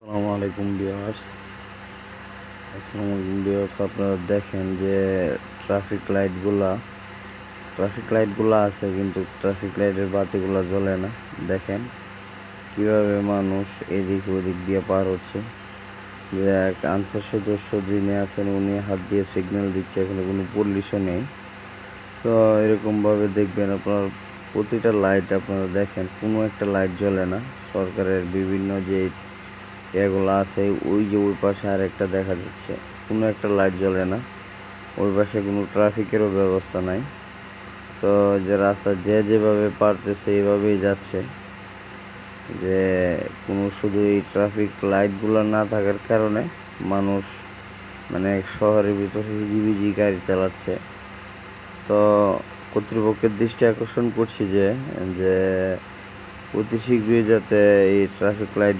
আসসালামু আলাইকুম ভিউয়ার্স। আপনারা দেখেন যে ট্রাফিক লাইটগুলা আছে, কিন্তু ট্রাফিক লাইটের বাতিগুলা জ্বলে না। দেখেন কিভাবে মানুষ এদিক ওদিক দিয়ে পার হচ্ছে। যে এক আনসার সদস্য যিনি আছেন উনি হাত দিয়ে সিগন্যাল দিচ্ছে, এখানে কোনো পুলিশও নেই। তো এরকমভাবে দেখবেন আপনার প্রতিটা লাইট আপনারা দেখেন কোনো একটা লাইট জ্বলে না। সরকারের বিভিন্ন যে এগুলো আছে, ওই যে ওই পাশে আর একটা দেখা যাচ্ছে, কোনো একটা লাইট জ্বলে না। ওই পাশে কোনো ট্রাফিকেরও ব্যবস্থা নাই। তো যে রাস্তা যেভাবে পারতেছে এইভাবেই যাচ্ছে। যে কোনো শুধু এই ট্রাফিক লাইটগুলো না থাকার কারণে মানুষ মানে শহরের ভিতরে হিজিবিজি গাড়ি চালাচ্ছে। তো কর্তৃপক্ষের দৃষ্টি আকর্ষণ করছি যে অতি শীঘ্রই যাতে এই ট্রাফিক লাইট